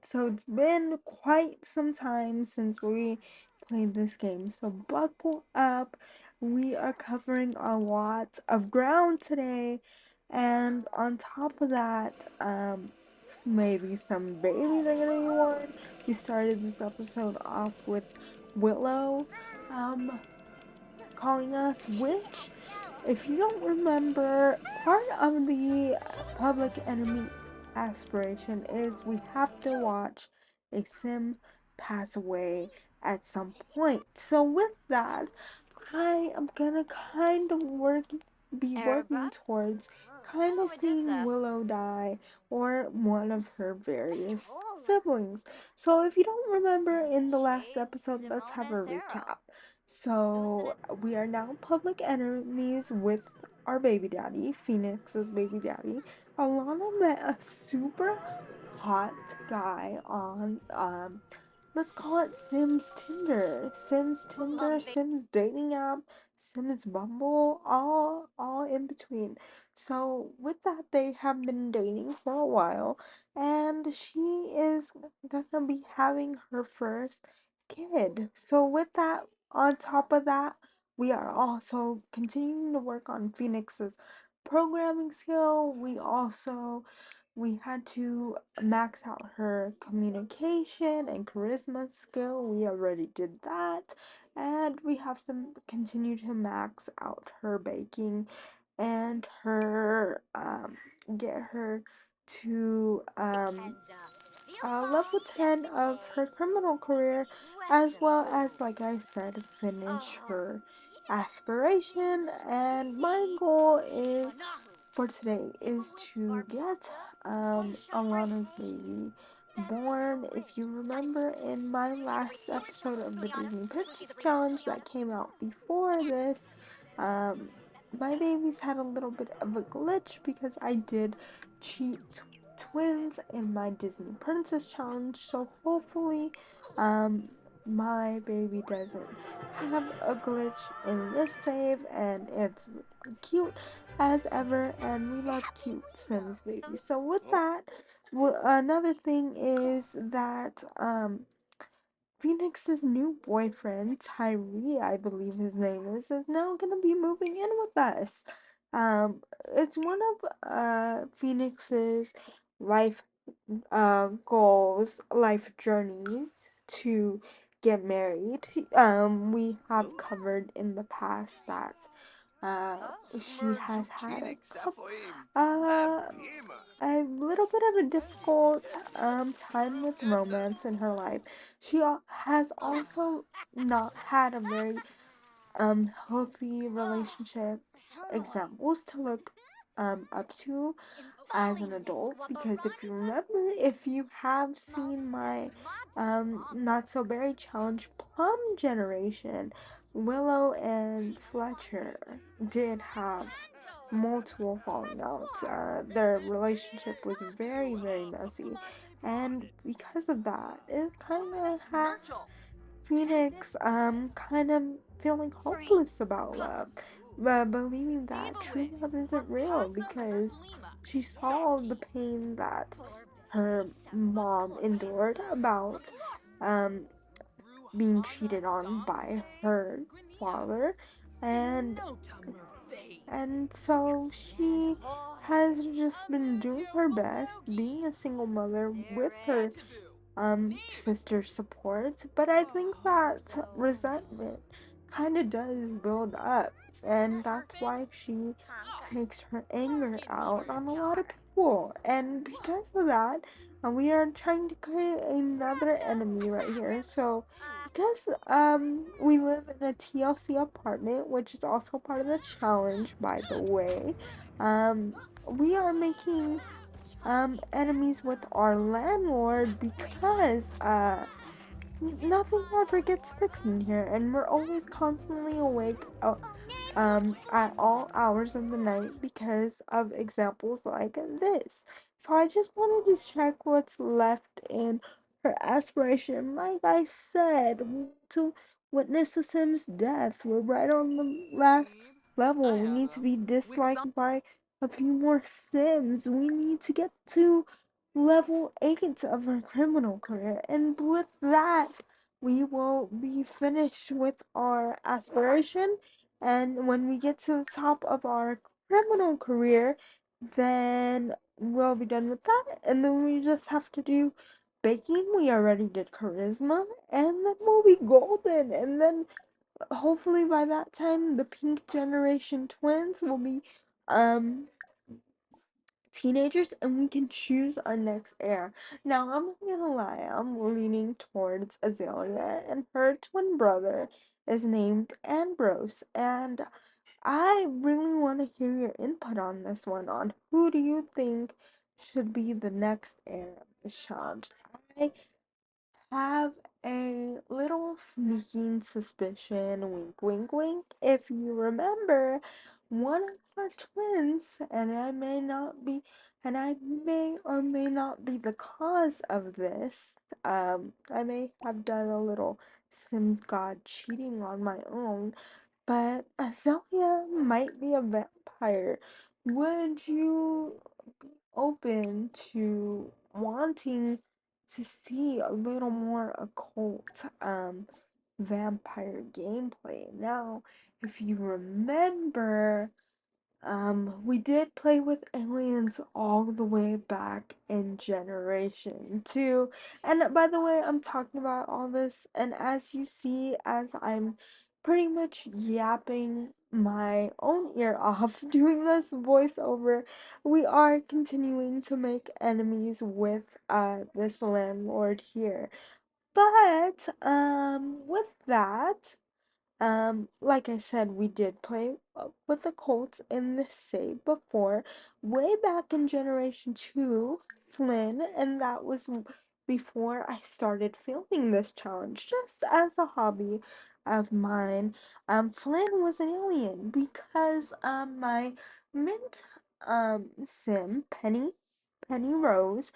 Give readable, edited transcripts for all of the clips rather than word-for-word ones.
So it's been quite some time since we played this game. So buckle up. We are covering a lot of ground today. And on top of that, maybe some babies are gonna be born. We started this episode off with Willow calling us witch. If you don't remember, part of the public enemy aspiration is we have to watch a sim pass away at some point. So with that, I am gonna kind of be working towards kind of seeing Willow die or one of her various siblings. So if you don't remember in the last episode, let's have a recap. So we are now public enemies with our baby daddy, Phoenix's baby daddy. Alana met a super hot guy on let's call it Sims Tinder. Sims Tinder, Sims dating app, Sims Bumble, all in between. So with that they have been dating for a while and she is gonna be having her first kid. So with that, on top of that, we are also continuing to work on Phoenix's programming skill. We had to max out her communication and charisma skill. We already did that. And we have to continue to max out her baking and her get her to level 10 of her criminal career, as well as, like I said, finish her aspiration. And my goal is for today is to get Alana's baby born. If you remember in my last episode of the Disney Princess Challenge that came out before this, um, my babies had a little bit of a glitch because I did cheat twins in my Disney Princess Challenge. So hopefully, um, my baby doesn't have a glitch in this save, and it's cute as ever, and we love cute Sims babies. So with that, another thing is that Phoenix's new boyfriend, Tyree, I believe his name is now gonna be moving in with us. It's one of Phoenix's life goals, life journey to get married. We have covered in the past that uh, she has had uh, a little bit of a difficult time with romance in her life. She has also not had a very healthy relationship examples to look up to as an adult, because if you remember, if you have seen my not so berry challenge plum generation, Willow and Fletcher did have multiple falling outs. Their relationship was very messy, and because of that, it kind of had Phoenix kind of feeling hopeless about love, but believing that true love isn't real because she saw the pain that her mom endured about um being cheated on by her father, and so she has just been doing her best being a single mother with her sister support. But I think that resentment kind of does build up, and that's why she takes her anger out on a lot of people. And because of that, we are trying to create another enemy right here. So because we live in a TLC apartment, which is also part of the challenge, by the way, we are making enemies with our landlord because nothing ever gets fixed in here, and we're always constantly awake at all hours of the night because of examples like this. So I just wanted to check what's left in her aspiration. Like I said, to witness a Sim's death. We're right on the last level. We need to be disliked by a few more Sims. We need to get to level 8 of our criminal career. And with that, we will be finished with our aspiration. And when we get to the top of our criminal career, then we'll be done with that. And then we just have to do baking. We already did charisma. And then we'll be golden. And then hopefully by that time, the pink generation twins will be um teenagers and we can choose our next heir. Now, I'm not gonna lie, I'm leaning towards Azalea, and her twin brother is named Ambrose. And I really want to hear your input on this one, on who do you think should be the next heir of the child. I have a little sneaking suspicion, wink, wink, wink. If you remember, one of our twins, and I may or may not be the cause of this. I may have done a little Sims God cheating on my own, but Azalea might be a vampire. Would you open to wanting to see a little more occult vampire gameplay? Now, if you remember, we did play with aliens all the way back in Generation 2. And by the way, I'm talking about all this, and as you see, as I'm pretty much yapping my own ear off doing this voiceover, we are continuing to make enemies with this landlord here. But with that, like I said, we did play with the Colts in the save before, way back in Generation 2, Flynn, and that was before I started filming this challenge, just as a hobby of mine. Flynn was an alien because my mint sim, Penny Rose,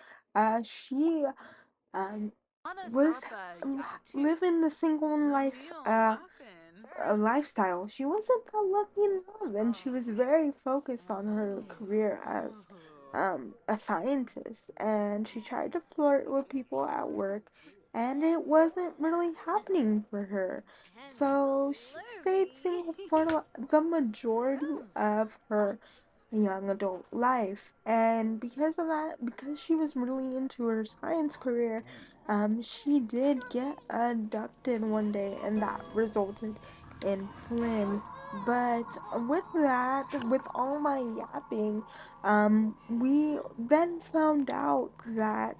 she um was living the single life a lifestyle. She wasn't that lucky in love, and she was very focused on her career as a scientist. And she tried to flirt with people at work, and it wasn't really happening for her. So she stayed single for the majority of her young adult life. And because of that, because she was really into her science career, she did get abducted one day, and that resulted in Flynn. But with that, with all my yapping, we then found out that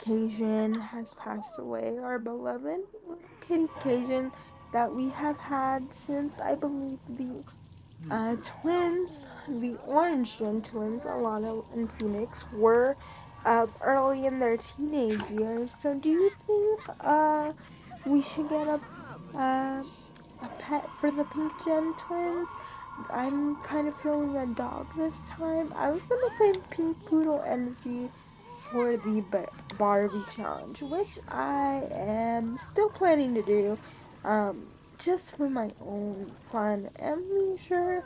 Cajun has passed away, our beloved little kitty Cajun that we have had since, I believe, the twins, the Orange Gen twins, Alana and Phoenix, were early in their teenage years. So, do you think we should get uh, a pet for the Pink Gen twins? I'm kind of feeling a dog this time. I was gonna say Pink Poodle Energy for the Barbie challenge, which I am still planning to do, just for my own fun and leisure.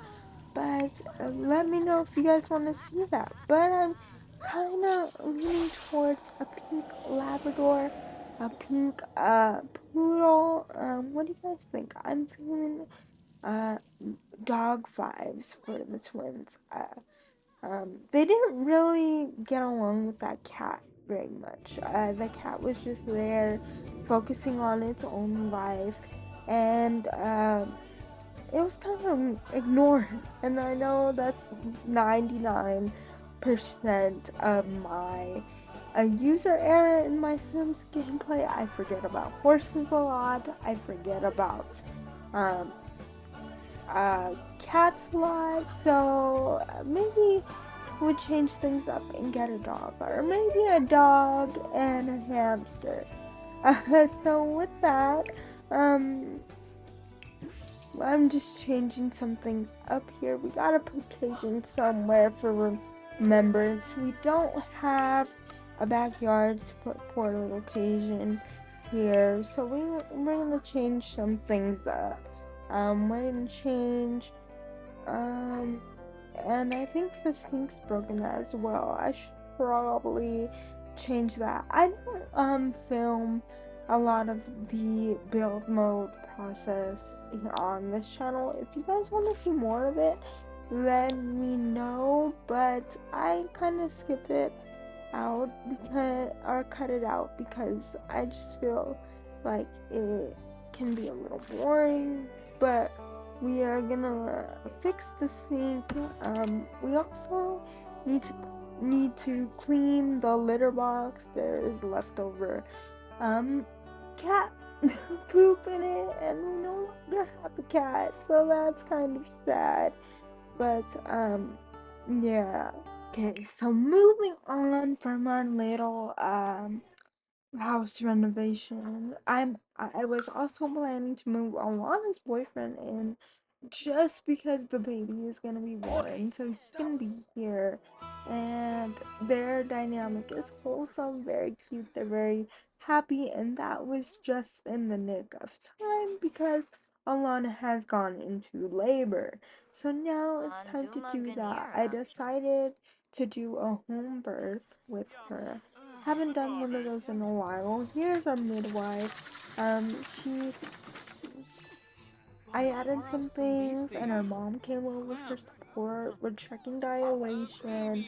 But let me know if you guys want to see that. But I'm kind of leaning towards a pink Labrador, a pink poodle. What do you guys think? I'm feeling uh dog vibes for the twins. They didn't really get along with that cat very much. The cat was just there, focusing on its own life, and it was kind of ignored. And I know that's 99% of my a user error in my Sims gameplay. I forget about horses a lot. I forget about um, cats a lot. So maybe we'll change things up and get a dog, or maybe a dog and a hamster. So with that, um, I'm just changing some things up here. We gotta put Cajun somewhere for remembrance. We don't have a backyard to put poor little Cajun here, so we're gonna change some things up. We're gonna change, and I think this link's broken as well. probably change that. I don't film a lot of the build mode process on this channel. If you guys want to see more of it, let me know. But I kind of skip it out because or cut it out because I just feel like it can be a little boring. But we are gonna fix the sink. We also need to clean the litter box. There is leftover um cat poop in it, and we no longer have a cat, so that's kind of sad. But yeah. Okay, so moving on from our little house renovation, I was also planning to move Alana's boyfriend in just because the baby is gonna be born, so he's gonna be here, and their dynamic is wholesome, very cute, they're very happy, and that was just in the nick of time because Alana has gone into labor. So now it's time to do that. I decided to do a home birth with her. Haven't done one of those in a while. Here's our midwife. She I added some things, and our mom came over for support. We're checking dilation.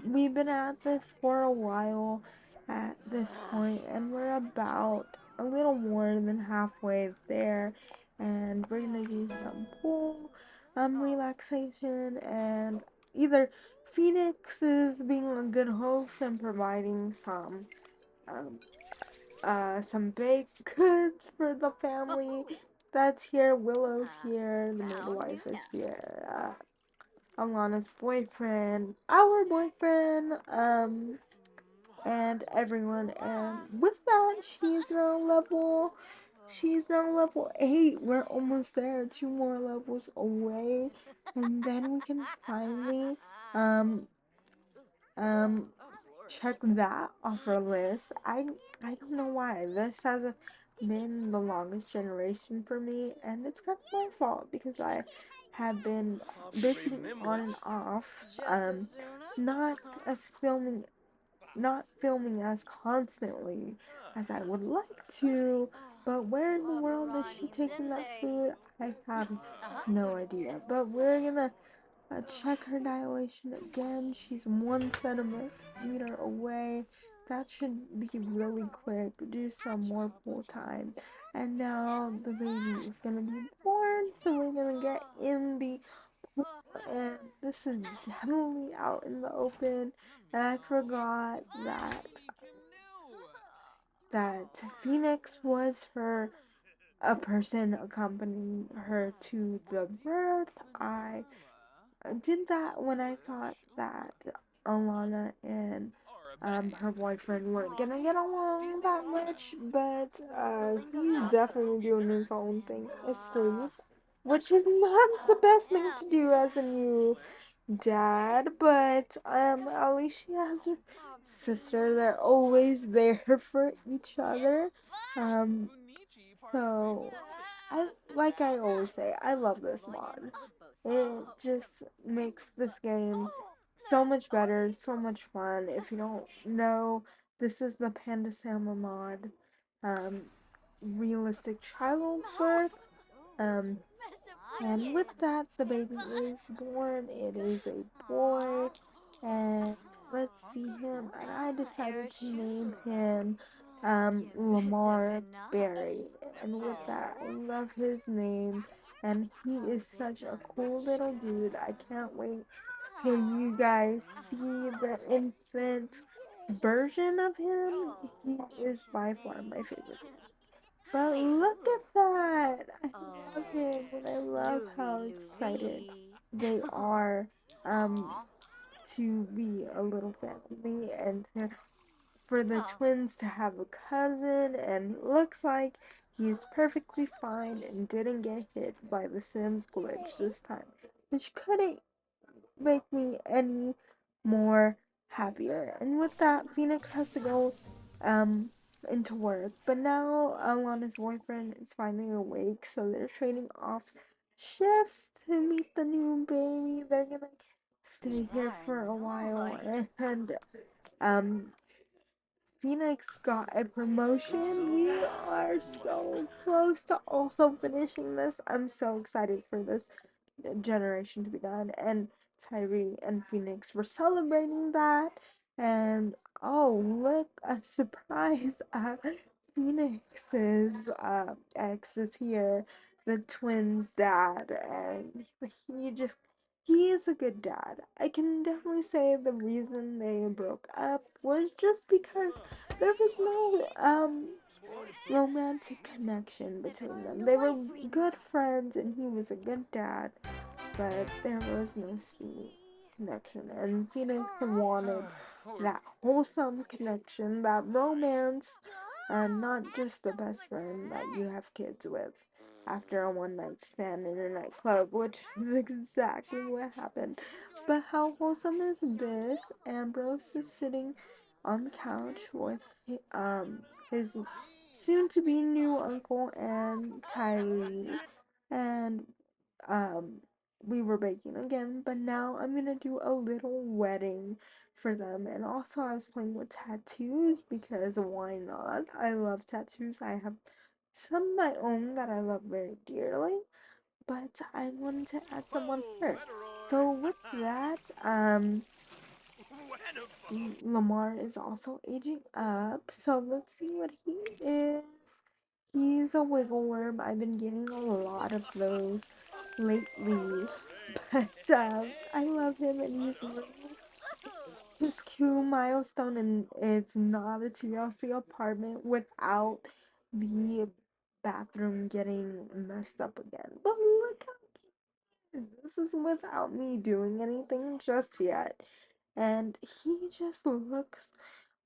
We've been at this for a while at this point, and we're about a little more than halfway there. And we're gonna do some pool, relaxation, and either Phoenix is being a good host and providing um, some baked goods for the family that's here. Willow's here, the midwife is here, Alana's boyfriend, our boyfriend, and everyone. And with that, she's now level 8. We're almost there, 2 more levels away, and then we can finally, um, um, check that off our list. I don't know why this hasn't been the longest generation for me, and it's kind of my fault because I have been basically on and off, um, not as filming, not filming as constantly as I would like to. But where in the world is she taking that food? I have no idea. But we're gonna check her dilation again. She's 1 centimeter away. That should be really quick. Do some more pool time. And now the baby is gonna be born, so we're gonna get in the pool. And this is definitely out in the open. And I forgot that Phoenix was her a person accompanying her to the birth. I did that when I thought that Alana and her boyfriend weren't gonna get along that much, but he's definitely doing his own thing asleep, which is not the best thing to do as a new dad, but at least she has her sister. They're always there for each other. Um so I like I always say, I love this mod. It just makes this game so much better, so much fun. If you don't know, this is the Panda Sama mod. Um, realistic childbirth. Um, and with that, the baby is born. It is a boy. And let's see him. And I decided to name him Lamar Berry. And with that, I love his name. And he is such a cool little dude. I can't wait till you guys see the infant version of him. He is by far my favorite. But look at that! I love him, and I love how excited they are um to be a little family and for the twins to have a cousin, and it looks like he's perfectly fine and didn't get hit by the Sims glitch this time, which couldn't make me any more happier. And with that, Phoenix has to go um into work. But now Alana's boyfriend is finally awake, so they're trading off shifts to meet the new baby. They're gonna stay here for a while, and um Phoenix got a promotion. We are so close to also finishing this. I'm so excited for this generation to be done. And Tyree and Phoenix were celebrating that. And oh, look, a surprise! Phoenix's ex is here, the twins' dad, and he is a good dad. I can definitely say the reason they broke up was just because there was no romantic connection between them. They were good friends and he was a good dad, but there was no steamy connection. And Phoenix wanted that wholesome connection, that romance, and not just the best friend that you have kids with after a one night stand in a nightclub, which is exactly what happened. But how wholesome is this? Ambrose is sitting on the couch with his soon to be new uncle and Tyree, and um we were baking again, but now I'm gonna do a little wedding for them. And also I was playing with tattoos because why not? I love tattoos. I have some of my own that I love very dearly, but I wanted to add some on her. So with that, Lamar is also aging up. So let's see what he is. He's a wiggle worm. I've been getting a lot of those lately. But I love him and he's really his Q milestone, and it's not a TLC apartment without the bathroom getting messed up again. But look how this is without me doing anything just yet. And he just looks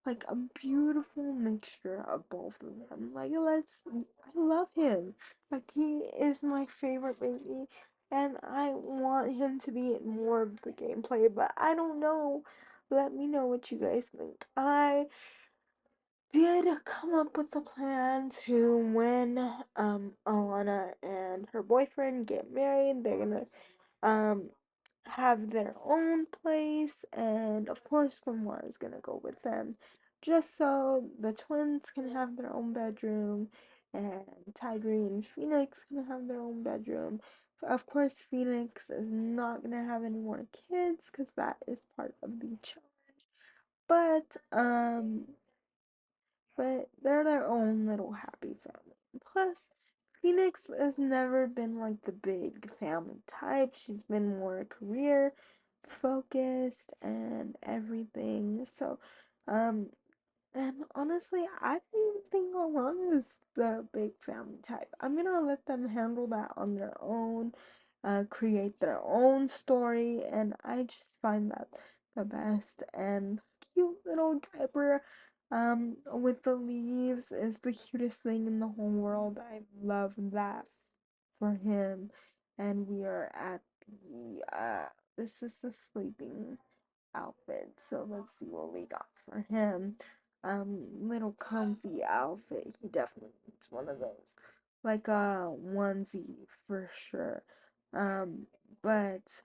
like a beautiful mixture of both of them. I love him. Like, he is my favorite baby, and I want him to be in more of the gameplay, but I don't know. Let me know what you guys think. I did come up with a plan to when Alana and her boyfriend get married. They're gonna um have their own place, and of course Lamar is gonna go with them, just so the twins can have their own bedroom, and Tigre and Phoenix can have their own bedroom. Of course, Phoenix is not gonna have any more kids because that is part of the challenge. But they're their own little happy family. Plus, Phoenix has never been like the big family type. She's been more career focused and everything. So, um, and honestly, I don't think Alana is the big family type. I'm gonna let them handle that on their own, create their own story, and I just find that the best. And cute little diaper, with the leaves is the cutest thing in the whole world. I love that for him. And we are at this is the sleeping outfit. So let's see what we got for him. Little comfy outfit. He definitely needs one of those. Like a onesie for sure. Um, but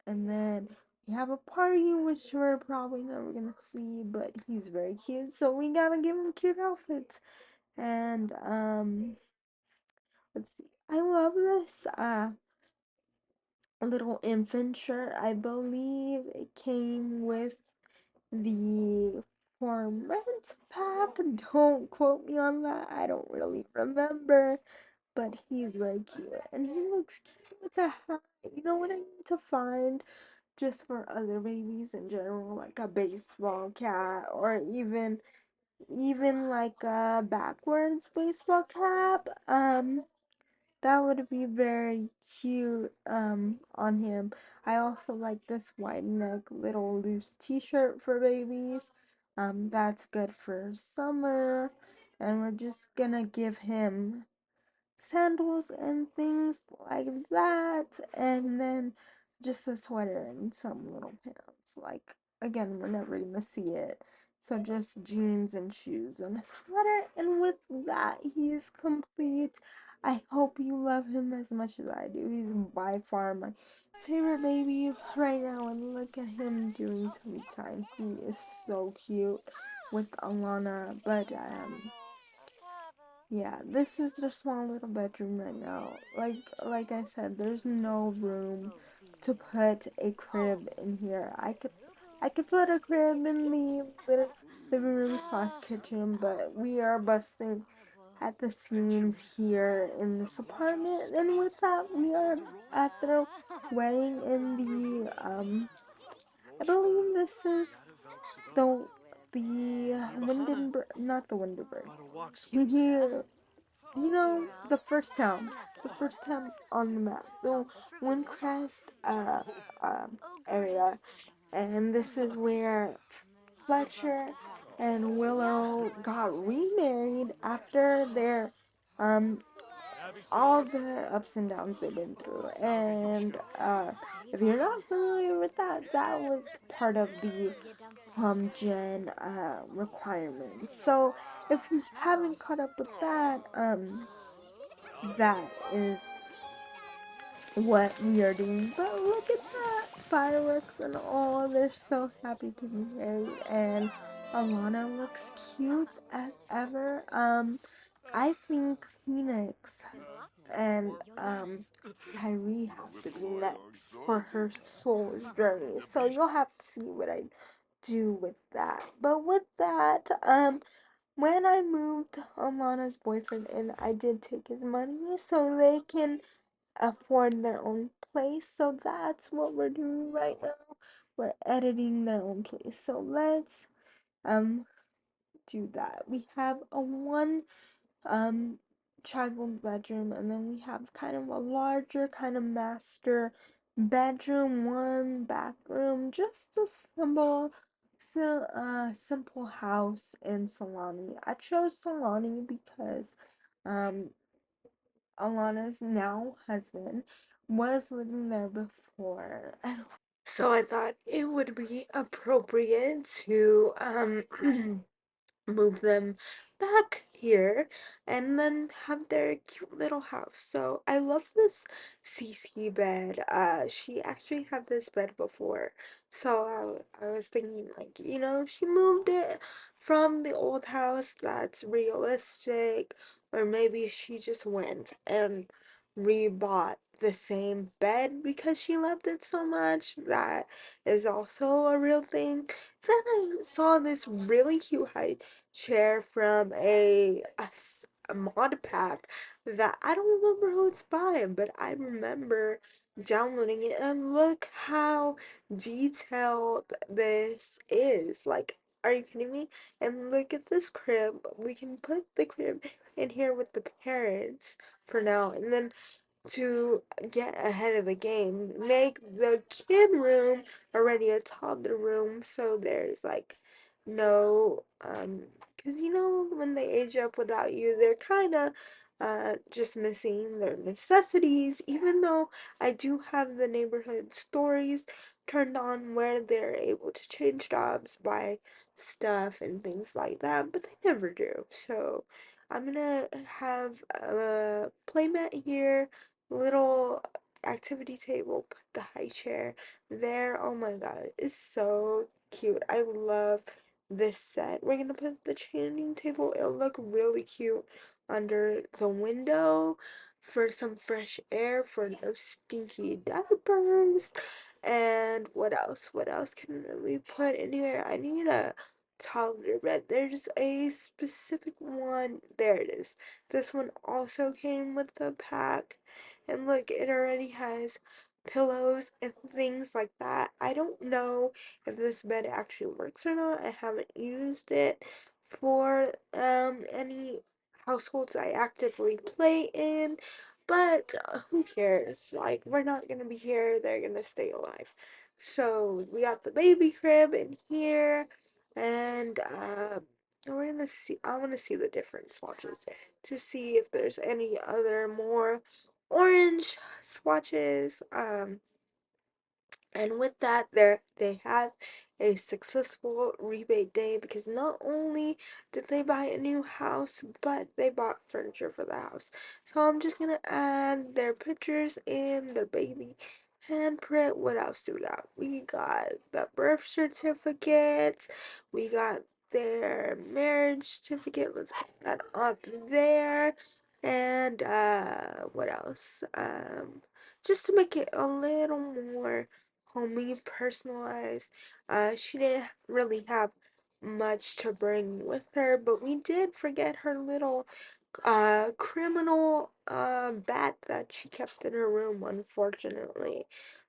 and then we have a party which we're probably never gonna see, but he's very cute, so we gotta give him cute outfits. And let's see. I love this little infant shirt. I believe it came with the for rent pack. Don't quote me on that. I don't really remember. But he's very cute. And he looks cute with the hat. You know what I need to find just for other babies in general, like a baseball cap, or even like a backwards baseball cap. That would be very cute on him. I also like this wide neck little loose t-shirt for babies. That's good for summer. And we're just gonna give him sandals and things like that, and then just a sweater and some little pants. Like, again, we're never gonna see it. So just jeans and shoes and a sweater, and with that, he is complete. I hope you love him as much as I do. He's by far my favorite baby right now, and look at him doing tummy time. He is so cute with Alana, but yeah, this is the small little bedroom right now. Like I said, there's no room to put a crib in here. I could put a crib in the living room slash kitchen, but we are busting at the seams here in this apartment. And with that, we are at the wedding in the I believe this is the Windenburg, not the Windenburg. You the first town on the map, the Windcrest area, and this is where Fletcher and Willow got remarried after their um all the ups and downs they've been through. And if you're not familiar with that, that was part of the Gen requirements. So if you haven't caught up with that, that is what we are doing. But look at that, fireworks and all. They're so happy to be married, and Alana looks cute as ever. I think Phoenix and Tyree have to be next for her soul's journey. So you'll have to see what I do with that. But with that, when I moved Alana's boyfriend in, I did take his money so they can afford their own place. So that's what we're doing right now. We're editing their own place. So let's um do that. We have a one um child bedroom, and then we have kind of a larger kind of master bedroom, one bathroom, just a simple house in Solani. I chose Solani because um Alana's now husband was living there before. So I thought it would be appropriate to move them back here and then have their cute little house. So I love this CC bed. She actually had this bed before. So I was thinking like, she moved it from the old house that's realistic, or maybe she just went and rebought the same bed because she loved it so much. That is also a real thing. Then I saw this really cute high chair from a mod pack that I don't remember who it's by, but I remember downloading it, and look how detailed this is. Like, are you kidding me? And look at this crib. We can put the crib in here with the parents for now, and then to get ahead of the game, make the kid room already a toddler room, so there's like no because when they age up without you, they're kind of just missing their necessities. Even though I do have the neighborhood stories turned on where they're able to change jobs, buy stuff and things like that, but they never do. So I'm gonna have a playmat here, little activity table, put the high chair there. Oh my god, it's so cute. I love this set. We're gonna put the changing table. It'll look really cute under the window for some fresh air, for no stinky diapers. And what else? What else can we put in here? I need a toddler bed. There's a specific one. There it is. This one also came with the pack. And look, it already has pillows and things like that. I don't know if this bed actually works or not. I haven't used it for any households I actively play in, but who cares? Like, we're not gonna be here, they're gonna stay alive. So we got the baby crib in here, and we're gonna see. I want to see the different swatches to see if there's any other more orange swatches. And with that, there they have a successful rebate day because not only did they buy a new house, but they bought furniture for the house. So I'm just gonna add their pictures in, their baby handprint. What else do we got? We got the birth certificate. We got their marriage certificate. Let's put that up there. And what else? Just to make it a little more homey, personalized. She didn't really have much to bring with her, but we did forget her little criminal bat that she kept in her room, unfortunately.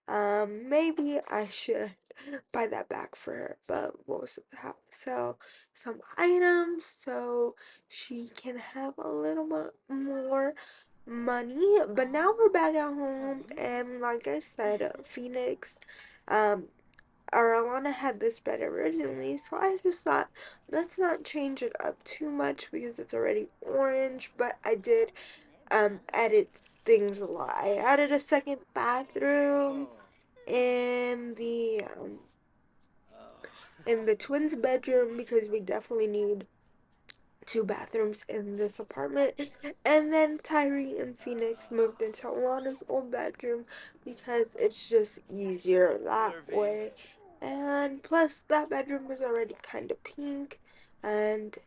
Maybe I should buy that back for her, but we'll sell some items so she can have a little bit more money. But now we're back at home, and like I said, Phoenix, um, or Alana had this bed originally, so I just thought let's not change it up too much because it's already orange. But I did edit things a lot. I added a second bathroom in the twins' bedroom because we definitely need two bathrooms in this apartment. And then Tyree and Phoenix moved into Alana's old bedroom because it's just easier that way. And plus, that bedroom is already kind of pink. And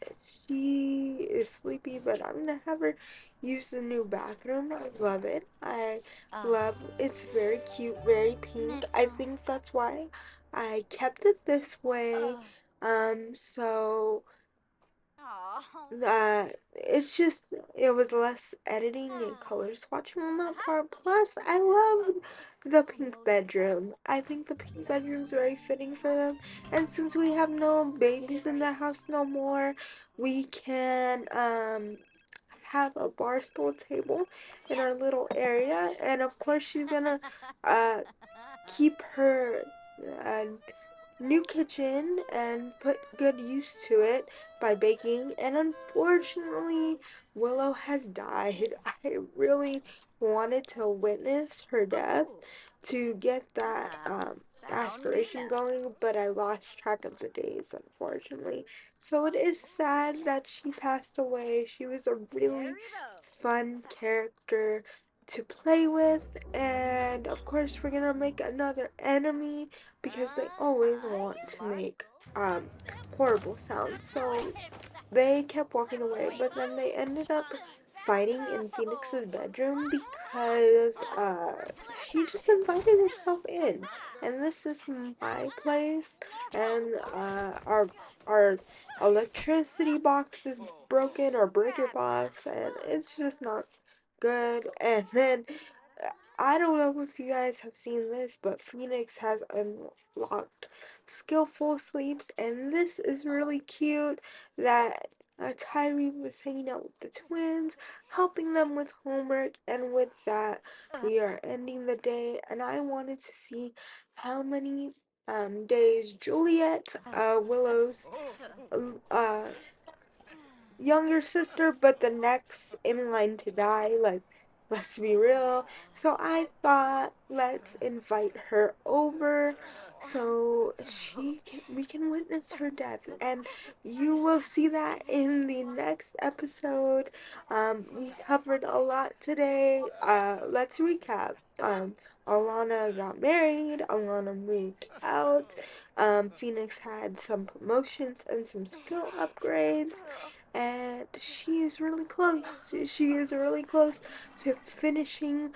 she is sleepy, but I'm gonna have her use the new bathroom. I love it. I love it's very cute, very pink. I think that's why I kept it this way. So it's just it was less editing and color swatching on that part. Plus, I love the pink bedroom. I think the pink bedroom is very fitting for them. And since we have no babies in the house no more, we can have a bar stool table in our little area. And of course, she's gonna uh keep her uh, new kitchen and put good use to it by baking. And unfortunately, Willow has died. I really wanted to witness her death to get that aspiration going, but I lost track of the days, unfortunately. So it is sad that she passed away. She was a really fun character to play with, and of course we're gonna make another enemy because they always want to make um horrible sounds. So they kept walking away, but then they ended up fighting in Phoenix's bedroom because she just invited herself in. And this is my place, and our electricity box is broken, our breaker box, and it's just not good. And then I don't know if you guys have seen this, but Phoenix has unlocked skillful sleeps, and this is really cute that Tyree was hanging out with the twins, helping them with homework, and with that, we are ending the day. And I wanted to see how many days Juliet, Willow's uh, younger sister, but the next in line to die. Like, let's be real. So I thought, let's invite her over so we can witness her death, and you will see that in the next episode. We covered a lot today. Let's recap. Alana got married. Alana moved out. Phoenix had some promotions and some skill upgrades, and she is really close. She is really close to finishing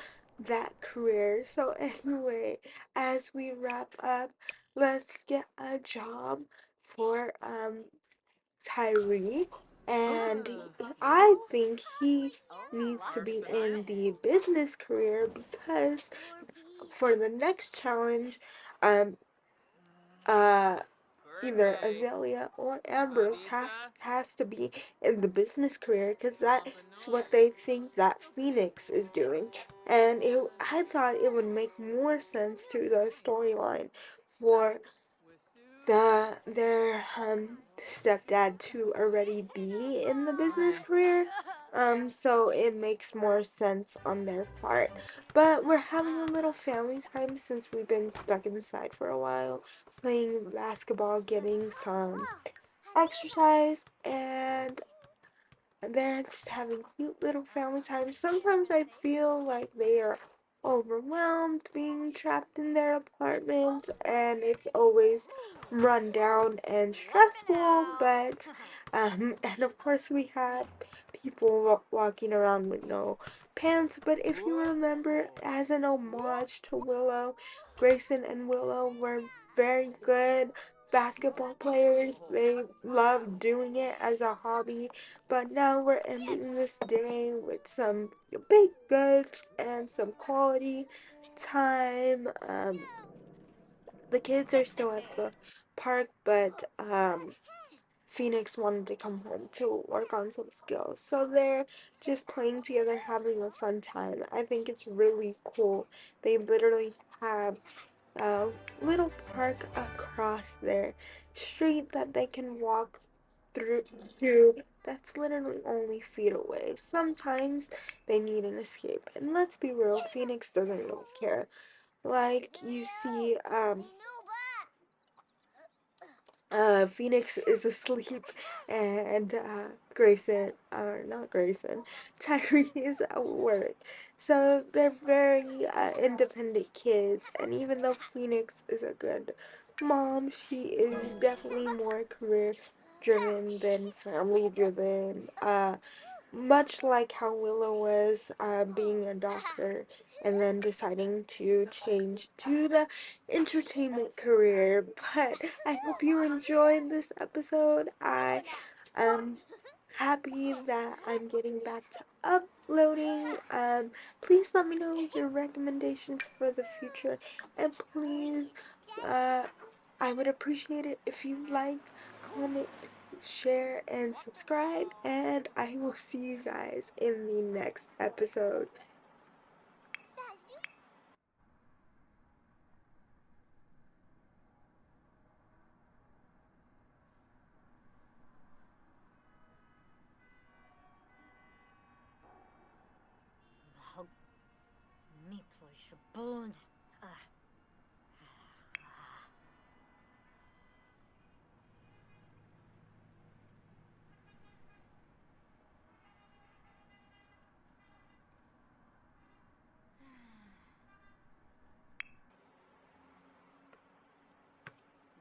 that career. So anyway, as we wrap up, let's get a job for Tyree, and I think he needs to be in the business career because for the next challenge, um uh either Azalea or Ambrose has to be in the business career because that's what they think that Phoenix is doing. And I thought it would make more sense to the storyline for their stepdad to already be in the business career. So it makes more sense on their part. But we're having a little family time since we've been stuck inside for a while, playing basketball, getting some exercise, and they're just having cute little family time. Sometimes I feel like they are overwhelmed being trapped in their apartment, and it's always run down and stressful. But and of course we had people walking around with no pants. But if you remember, as an homage to Willow, Grayson and Willow were very good basketball players. They love doing it as a hobby, but now we're ending this day with some baked goods and some quality time. The kids are still at the park, but Phoenix wanted to come home to work on some skills. So they're just playing together, having a fun time. I think it's really cool. They literally have a little park across their street that they can walk through that's literally only feet away. Sometimes they need an escape. And let's be real, Phoenix doesn't really care. Like you see, Phoenix is asleep, and Grayson, not Grayson, Tyree is at work. So they're very independent kids, and even though Phoenix is a good mom, she is definitely more career driven than family driven. Much like how Willow was being a doctor and then deciding to change to the entertainment career. But I hope you enjoyed this episode. I am happy that I'm getting back to uploading. Please let me know your recommendations for the future, and please, I would appreciate it if you like, comment, share, and subscribe, and I will see you guys in the next episode.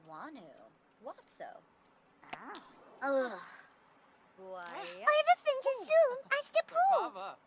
Wanu, what so? Ugh. Why? I have a thing to zoom as to pull.